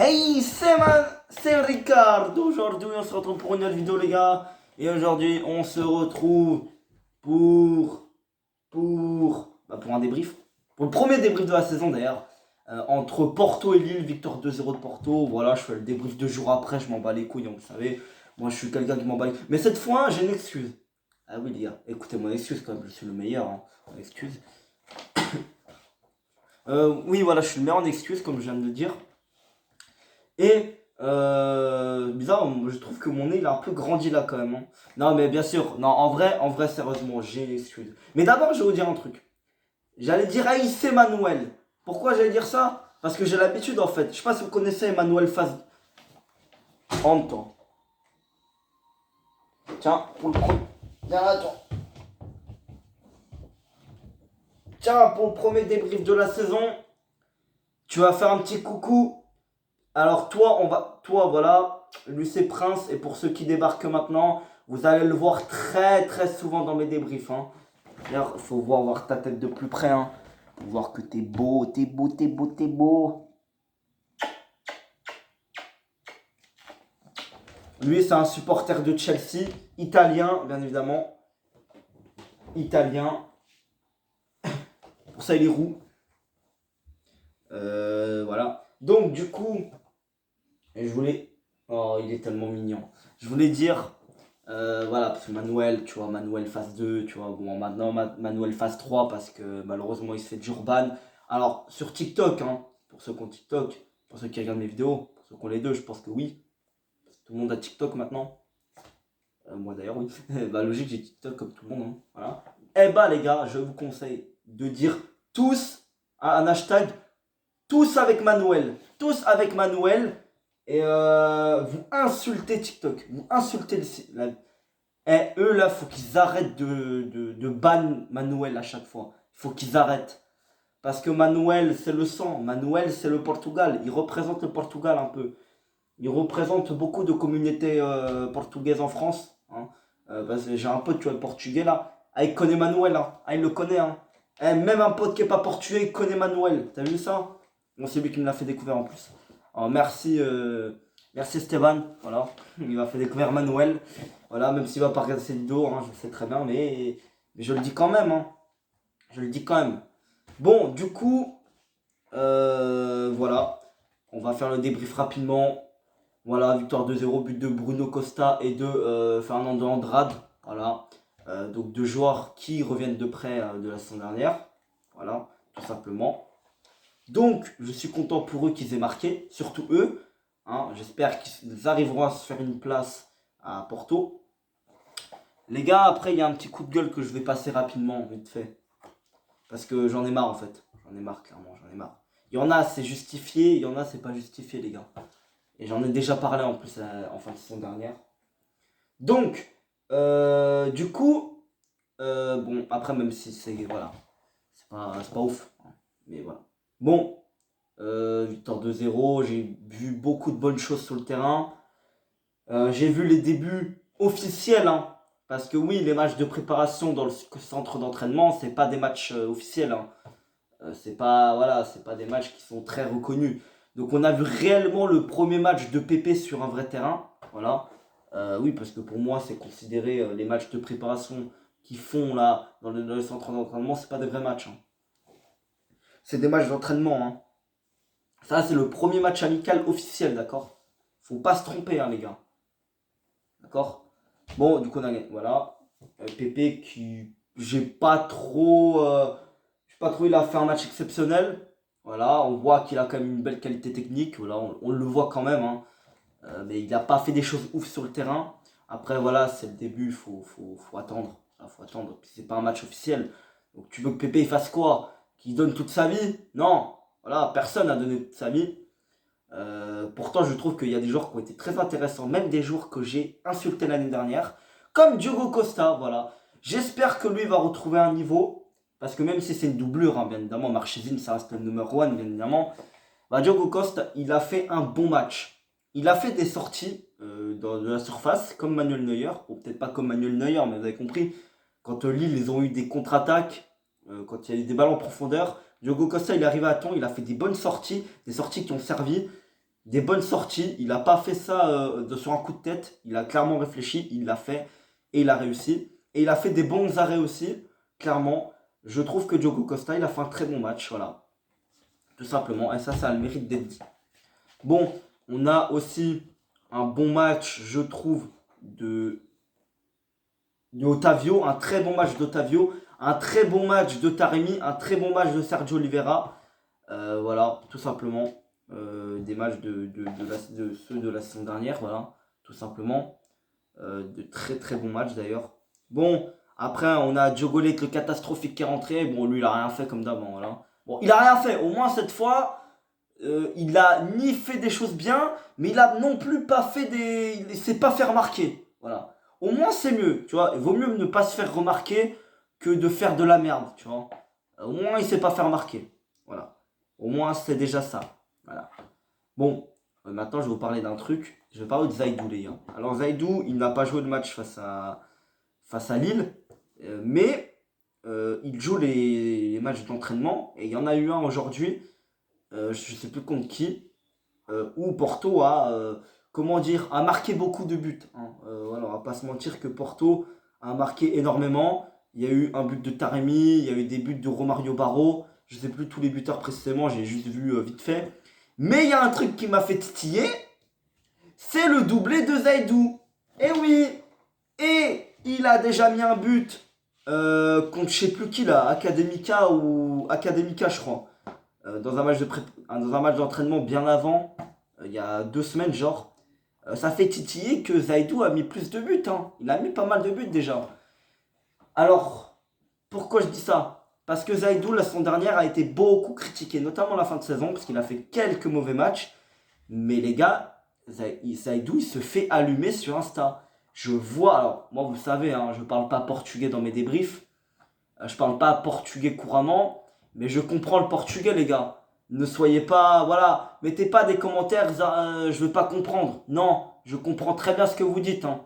Hey, c'est Ricardo. Aujourd'hui, on se retrouve pour une autre vidéo, les gars. Et aujourd'hui, on se retrouve pour un débrief. Pour le premier débrief de la saison, d'ailleurs. Entre Porto et Lille, victoire 2-0 de Porto. Voilà, je fais le débrief 2 jours après. Je m'en bats les couilles, hein, vous savez. Moi, je suis quelqu'un qui m'en bat les couilles. Mais cette fois, j'ai une excuse. Ah oui, les gars, écoutez mon excuse quand même. Je suis le meilleur, hein. Mon excuse. Oui, voilà, je suis le meilleur en excuse, comme je viens de le dire. Et bizarre, je trouve que mon nez il a un peu grandi là quand même, hein. Non mais bien sûr, non en vrai sérieusement, j'ai une excuse. Mais d'abord je vais vous dire un truc. J'allais dire Aïs Emmanuel. Pourquoi j'allais dire ça? Parce que j'ai l'habitude en fait. Je sais pas si vous connaissez Emmanuel Faz. En même temps. Tiens, pour le premier. Tiens, attends. Tiens, pour le premier débrief de la saison, tu vas faire un petit coucou. Alors toi voilà, Lucé Prince, et pour ceux qui débarquent maintenant, vous allez le voir très très souvent dans mes débriefs, hein. D'ailleurs, il faut voir ta tête de plus près, hein, pour voir que t'es beau, t'es beau, t'es beau, t'es beau. Lui, c'est un supporter de Chelsea, italien, bien évidemment. Italien. Pour ça, il est roux. Voilà. Donc, du coup, je voulais... Oh, il est tellement mignon. Je voulais dire... voilà, parce que Manuel, tu vois, Manuel phase 2, tu vois, bon, maintenant Manuel phase 3 parce que malheureusement il se fait d'urban. Alors, sur TikTok, hein, pour ceux qui ont TikTok, pour ceux qui regardent mes vidéos, pour ceux qui ont les deux, je pense que oui. Parce que tout le monde a TikTok maintenant. Moi d'ailleurs, oui. Bah, logique, j'ai TikTok comme tout le monde, hein, voilà. Eh bah, les gars, je vous conseille de dire tous un hashtag, tous avec Manuel. Tous avec Manuel. Et vous insultez TikTok. Vous insultez la, et eux là, faut qu'ils arrêtent de ban Manuel à chaque fois. Il faut qu'ils arrêtent. Parce que Manuel, c'est le sang. Manuel, c'est le Portugal. Il représente le Portugal un peu. Il représente beaucoup de communautés portugaises en France, hein. Parce que j'ai un pote, tu vois, portugais là. Ah, il connaît Manuel, hein. Ah, il le connaît, hein. Eh, même un pote qui est pas portugais, il connaît Manuel. T'as vu ça? Bon, c'est lui qui me l'a fait découvrir en plus. Alors, merci Stéphane. Voilà. Il m'a fait découvrir Manuel. Voilà, même s'il va pas regarder cette vidéo, hein, je sais très bien, mais je le dis quand même, hein. Je le dis quand même. Bon, du coup, voilà. On va faire le débrief rapidement. Voilà, victoire 2-0, but de Bruno Costa et de Fernando Andrade. Voilà. Donc deux joueurs qui reviennent de près de la saison dernière. Voilà, tout simplement. Donc, je suis content pour eux qu'ils aient marqué, surtout eux, hein. J'espère qu'ils arriveront à se faire une place à Porto. Les gars, après, il y a un petit coup de gueule que je vais passer rapidement, vite fait. Parce que j'en ai marre, en fait. J'en ai marre, clairement, j'en ai marre. Il y en a, c'est justifié, il y en a, c'est pas justifié, les gars. Et j'en ai déjà parlé, en plus, en fin de saison dernière. Donc, du coup, bon, après, même si c'est, voilà, c'est pas ouf, hein, mais voilà. Bon, victoire 2-0, j'ai vu beaucoup de bonnes choses sur le terrain. J'ai vu les débuts officiels, hein, parce que oui, les matchs de préparation dans le centre d'entraînement, c'est pas des matchs officiels, hein. C'est pas, voilà, c'est pas des matchs qui sont très reconnus. Donc on a vu réellement le premier match de Pépé sur un vrai terrain, voilà. Oui, parce que pour moi, c'est considéré les matchs de préparation qu'ils font là dans le centre d'entraînement, c'est pas des vrais matchs, hein. C'est des matchs d'entraînement, hein. Ça, c'est le premier match amical officiel, d'accord? Faut pas se tromper, hein, les gars. D'accord? Bon, du coup, on a gagné. Voilà. Pépé qui. J'ai pas trop. Il a fait un match exceptionnel. Voilà. On voit qu'il a quand même une belle qualité technique. Voilà. On le voit quand même, hein. Mais il n'a pas fait des choses ouf sur le terrain. Après, voilà, c'est le début. Faut attendre. Faut attendre. Puis c'est pas un match officiel. Donc, tu veux que Pépé il fasse quoi? Qu'il donne toute sa vie? Non. Voilà. Personne n'a donné toute sa vie. Pourtant, je trouve qu'il y a des joueurs qui ont été très intéressants, même des joueurs que j'ai insultés l'année dernière, comme Diogo Costa. Voilà. J'espère que lui va retrouver un niveau, parce que même si c'est une doublure, hein, bien évidemment, Marchesine, ça reste le numéro 1, bien évidemment. Bah, Diogo Costa, il a fait un bon match. Il a fait des sorties dans de la surface, comme Manuel Neuer, ou peut-être pas comme Manuel Neuer, mais vous avez compris. Quand Lille, ils ont eu des contre-attaques, quand il y a eu des balles en profondeur, Diogo Costa, il est arrivé à temps, il a fait des bonnes sorties, des sorties qui ont servi. des bonnes sorties. Il n'a pas fait ça sur un coup de tête. Il a clairement réfléchi, il l'a fait et il a réussi. Et il a fait des bons arrêts aussi, clairement. Je trouve que Diogo Costa, il a fait un très bon match, voilà. Tout simplement. Et ça a le mérite d'être dit. Bon, on a aussi un bon match, je trouve, de Otavio. Un très bon match d'Otavio. Un très bon match de Taremi. Un très bon match de Sergio Oliveira. Voilà, tout simplement. Des matchs de ceux de la saison dernière, voilà, tout simplement. De très très bons matchs d'ailleurs. Bon, après on a Djogolek le catastrophique qui est rentré. Bon, lui il a rien fait comme d'avant, voilà. Bon, il a rien fait, au moins cette fois, il a ni fait des choses bien, mais il a non plus pas fait des. Il s'est pas fait remarquer, voilà. Au moins c'est mieux, tu vois. Il vaut mieux ne pas se faire remarquer que de faire de la merde, tu vois. Au moins il s'est pas fait remarquer, voilà. Au moins c'est déjà ça. Voilà. Bon, maintenant je vais vous parler d'un truc. Je vais parler de Zaidou, les gars. Alors Zaidou, il n'a pas joué le match face à Lille, mais il joue les matchs d'entraînement. Et il y en a eu un aujourd'hui, je ne sais plus contre qui, où Porto comment dire, a marqué beaucoup de buts, hein. Voilà, on va pas se mentir que Porto a marqué énormément. Il y a eu un but de Taremi, il y a eu des buts de Romario Barro. Je ne sais plus tous les buteurs précisément, j'ai juste vu vite fait. Mais il y a un truc qui m'a fait titiller, c'est le doublé de Zaidou. Et oui, et il a déjà mis un but contre je sais plus qui là, Academica ou Academica je crois, dans un match d'entraînement bien avant, il y a 2 semaines genre. Ça fait titiller que Zaidou a mis plus de buts, hein. Il a mis pas mal de buts déjà. Alors, pourquoi je dis ça? Parce que Zaidou, la saison dernière, a été beaucoup critiqué, notamment la fin de saison, parce qu'il a fait quelques mauvais matchs. Mais les gars, Zaidou, il se fait allumer sur Insta. Je vois, alors, moi vous savez, hein, je parle pas portugais dans mes débriefs. Je parle pas portugais couramment, mais je comprends le portugais, les gars. Ne soyez pas, voilà, mettez pas des commentaires, je veux pas comprendre. Non, je comprends très bien ce que vous dites, hein.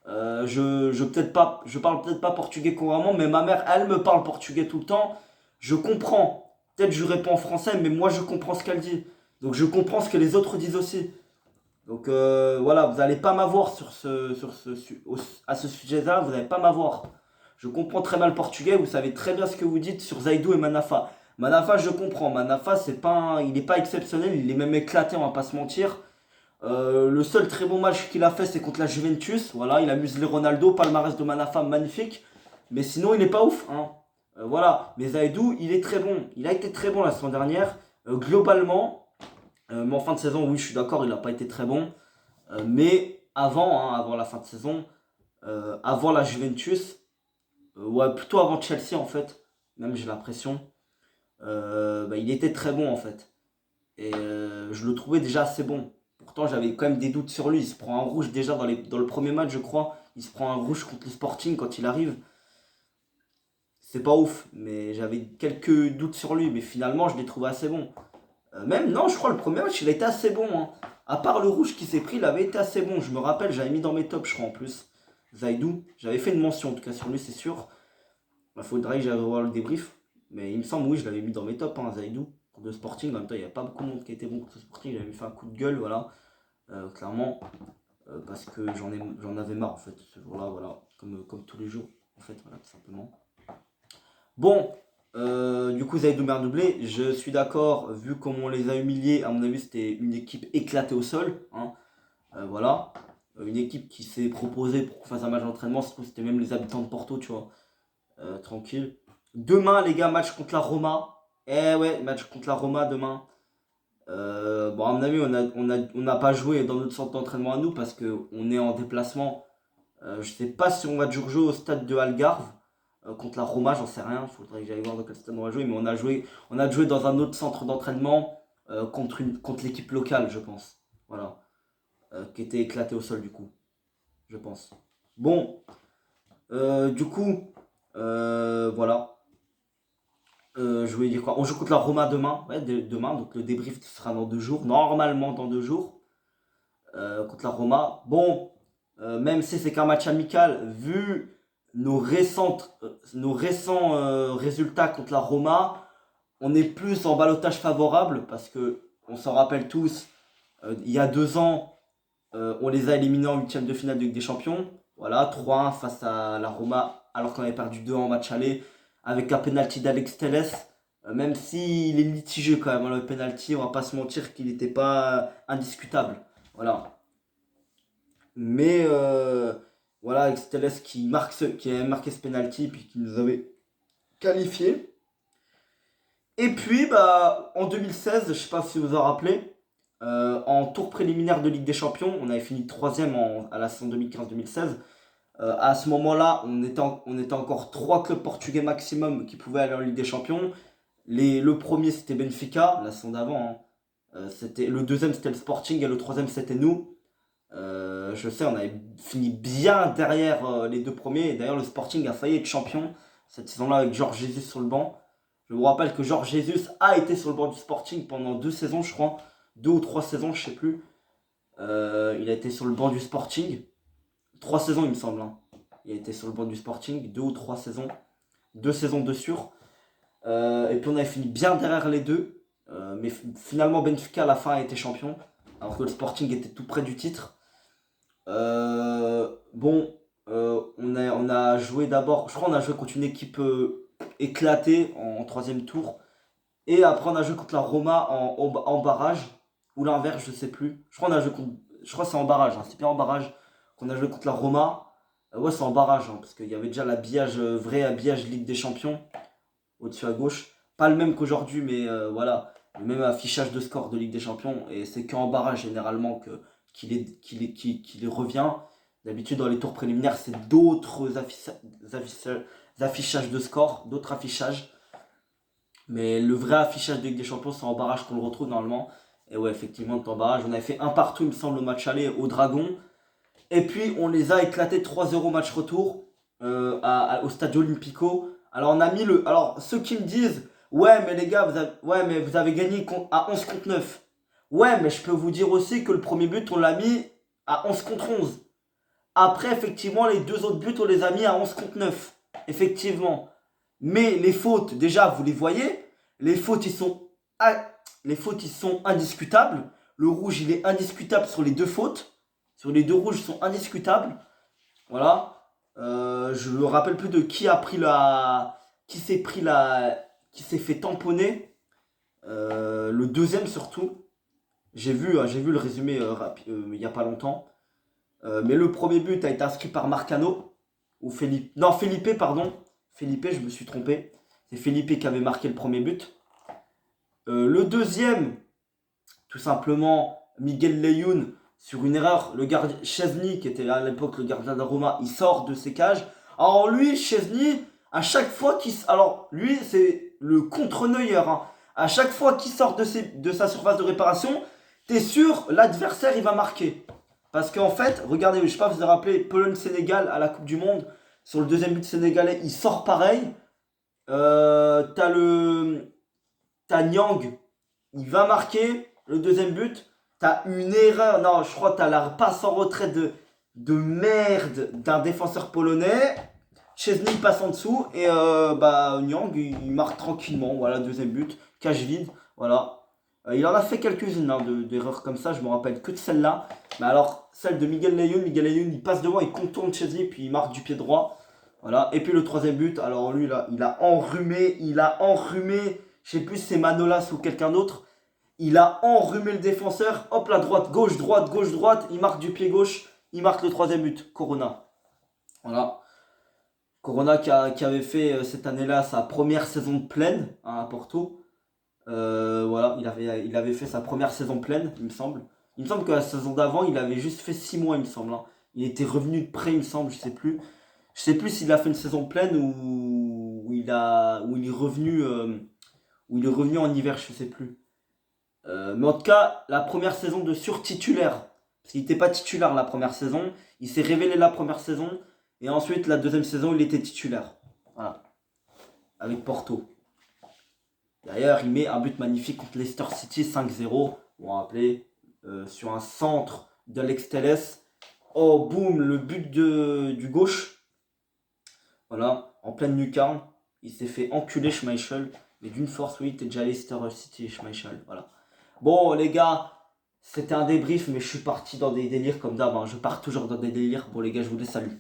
Je parle peut-être pas portugais couramment, mais ma mère, elle me parle portugais tout le temps. Je comprends. Peut-être je réponds en français, mais moi je comprends ce qu'elle dit. Donc je comprends ce que les autres disent aussi. Donc voilà, vous n'allez pas m'avoir à ce sujet-là, vous n'allez pas m'avoir. Je comprends très mal le portugais, vous savez très bien ce que vous dites sur Zaidou et Manafa. Manafa, je comprends. Manafa, il n'est pas exceptionnel, il est même éclaté, on va pas se mentir. Le seul très bon match qu'il a fait, c'est contre la Juventus. Voilà, il a muselé Ronaldo, palmarès de Manafa magnifique. Mais sinon, il n'est pas ouf, hein. Voilà, mais Zaidou, il est très bon. Il a été très bon la saison dernière. Globalement, mais en fin de saison, oui, je suis d'accord, il n'a pas été très bon. Mais avant, hein, avant la fin de saison, avant la Juventus, ouais, plutôt avant Chelsea en fait, même j'ai l'impression, il était très bon en fait. Et je le trouvais déjà assez bon. Pourtant, j'avais quand même des doutes sur lui. Il se prend un rouge déjà dans le premier match, je crois. Il se prend un rouge contre le Sporting quand il arrive. C'est pas ouf, mais j'avais quelques doutes sur lui. Mais finalement, je l'ai trouvé assez bon. Même, non, je crois le premier match, il a été assez bon, hein. À part le rouge qui s'est pris, il avait été assez bon. Je me rappelle, j'avais mis dans mes tops, je crois, en plus. Zaidou. J'avais fait une mention, en tout cas, sur lui, c'est sûr. Il faudrait que j'aille revoir le débrief. Mais il me semble, oui, je l'avais mis dans mes tops, hein, Zaidou. Pour le Sporting, en même temps, il n'y a pas beaucoup de monde qui était bon contre le Sporting. J'avais fait un coup de gueule, voilà. Clairement. Parce que j'en avais marre, en fait, ce jour-là, voilà. Comme tous les jours, en fait, voilà, tout simplement. Bon, du coup, Zaidou met un doublé. Je suis d'accord, vu comment on les a humiliés, à mon avis, c'était une équipe éclatée au sol, hein. Voilà. Une équipe qui s'est proposée pour qu'on fasse un match d'entraînement. C'était même les habitants de Porto, tu vois. Tranquille. Demain, les gars, match contre la Roma. Eh ouais, match contre la Roma demain. Bon, à mon avis, on n'a pas joué dans notre centre d'entraînement à nous parce qu'on est en déplacement. Je sais pas si on va toujours jouer au stade de Algarve contre la Roma, j'en sais rien. Il faudrait que j'aille voir dans quel stade on va jouer. Mais on a joué dans un autre centre d'entraînement contre l'équipe locale, je pense. Voilà. Qui était éclaté au sol, du coup. Je pense. Bon. Du coup, voilà. Je voulais dire quoi? On joue contre la Roma demain. Ouais, demain. Donc le débrief sera dans 2 jours. Normalement dans 2 jours. Contre la Roma. Bon, même si c'est qu'un match amical, vu nos récents résultats contre la Roma, on est plus en ballottage favorable parce que on s'en rappelle tous. Il y a 2 ans, on les a éliminés en huitième de finale de Ligue des Champions. Voilà, 3-1 face à la Roma, alors qu'on avait perdu 2 en match aller, avec un penalty d'Alex Telles. Même s'il est mitigé quand même, hein, le penalty, on va pas se mentir qu'il n'était pas indiscutable. Voilà. Mais voilà, Alex Telles qui avait marqué ce penalty, puis qui nous avait qualifié. Et puis, bah, en 2016, je sais pas si vous vous en rappelez, en tour préliminaire de Ligue des Champions, on avait fini troisième à la saison 2015-2016. À ce moment-là, on était encore 3 clubs portugais maximum qui pouvaient aller en Ligue des Champions. Le premier, c'était Benfica, la saison d'avant, hein. Le deuxième, c'était le Sporting, et le troisième, c'était nous. Je sais, on avait fini bien derrière les 2 premiers. Et d'ailleurs, le Sporting a failli être champion cette saison-là avec Jorge Jesus sur le banc. Je vous rappelle que Jorge Jesus a été sur le banc du Sporting pendant 2 saisons, je crois. 2 ou 3 saisons, je sais plus. Il a été sur le banc du Sporting. 3 saisons, il me semble, hein. Il a été sur le banc du Sporting, 2 ou 3 saisons. 2 saisons de sûr. Et puis on avait fini bien derrière les deux. Mais finalement, Benfica à la fin a été champion. Alors que le Sporting était tout près du titre. Bon, on a joué d'abord. Je crois qu'on a joué contre une équipe éclatée en troisième tour. Et après, on a joué contre la Roma en barrage. Ou l'inverse, je sais plus. Je crois que c'est en barrage, hein. C'est bien en barrage qu'on a joué contre la Roma. Ouais, c'est en barrage, hein, parce qu'il y avait déjà l'habillage, vrai habillage Ligue des Champions, au-dessus à gauche. Pas le même qu'aujourd'hui, mais voilà. Le même affichage de score de Ligue des Champions. Et c'est qu'en barrage, généralement, qu'il revient. D'habitude, dans les tours préliminaires, c'est d'autres affichages de score, d'autres affichages. Mais le vrai affichage de Ligue des Champions, c'est en barrage qu'on le retrouve normalement. Et ouais, effectivement, on est en barrage. On avait fait un partout, il me semble, au match aller au Dragon. Et puis, on les a éclatés 3-0 match retour au Stadio Olimpico. Alors, on a mis le. Alors, ceux qui me disent, ouais, mais les gars, ouais, mais vous avez gagné à 11 contre 9. Ouais, mais je peux vous dire aussi que le premier but, on l'a mis à 11 contre 11. Après, effectivement, les 2 autres buts, on les a mis à 11 contre 9. Effectivement. Mais les fautes, déjà, vous les voyez. Les fautes, les fautes, ils sont indiscutables. Le rouge, il est indiscutable sur les 2 fautes. Sur les 2 rouges, ils sont indiscutables. Voilà. Je me rappelle plus de qui a pris la. Qui s'est fait tamponner. Le deuxième, surtout. J'ai vu le résumé il n'y a pas longtemps. Mais le premier but a été inscrit par Marcano. Ou Felipe. Non, Felipe, pardon. Felipe, je me suis trompé. C'est Felipe qui avait marqué le premier but. Le deuxième, tout simplement, Miguel Layún, sur une erreur, le gardien Chesney, qui était à l'époque le gardien de la Roma, il sort de ses cages. Alors lui, Chesney, à chaque fois qu'il... Alors lui, c'est le contre-Neuer, hein. À chaque fois qu'il sort de sa surface de réparation, t'es sûr, l'adversaire, il va marquer. Parce qu'en fait, regardez, je sais pas si vous vous rappelez, Pologne-Sénégal à la Coupe du Monde, sur le deuxième but sénégalais, il sort pareil. T'as Nyang, il va marquer le deuxième but. T'as une erreur, non, je crois que t'as la passe en retrait de merde d'un défenseur polonais. Chesney passe en dessous et bah Nyang il marque tranquillement. Voilà, deuxième but, cage vide. Voilà. Il en a fait quelques-unes hein, d'erreurs comme ça, je me rappelle que de celle-là. Mais alors, celle de Miguel Layún, il passe devant, il contourne Chesney, puis il marque du pied droit. Voilà. Et puis le troisième but, alors lui là, il a enrhumé, je sais plus si c'est Manolas ou quelqu'un d'autre. Il a enrhumé le défenseur. Hop, la droite, gauche, droite. Il marque du pied gauche. Il marque le troisième but. Corona. Voilà. Corona qui avait fait cette année-là sa première saison pleine hein, à Porto. Voilà, il avait fait sa première saison pleine, il me semble. Il me semble que la saison d'avant, il avait juste fait 6 mois, il me semble, hein. Il était revenu de près, il me semble, je sais plus. Je sais plus s'il a fait une saison pleine ou il est revenu en hiver, je sais plus. Mais en tout cas, la première saison de surtitulaire. Parce qu'il n'était pas titulaire la première saison. Il s'est révélé la première saison. Et ensuite, la deuxième saison, il était titulaire. Voilà. Avec Porto. D'ailleurs, il met un but magnifique contre Leicester City 5-0. Vous vous rappelez, sur un centre d'Alex Telles. Oh, boum, le but du gauche. Voilà, en pleine lucarne. Il s'est fait enculer Schmeichel. Mais d'une force, oui, t'es déjà Leicester City, Schmeichel. Voilà. Bon, les gars, C'était un débrief, mais je suis parti dans des délires comme d'hab, hein. Je pars toujours dans des délires. Bon les gars, je vous dis salut.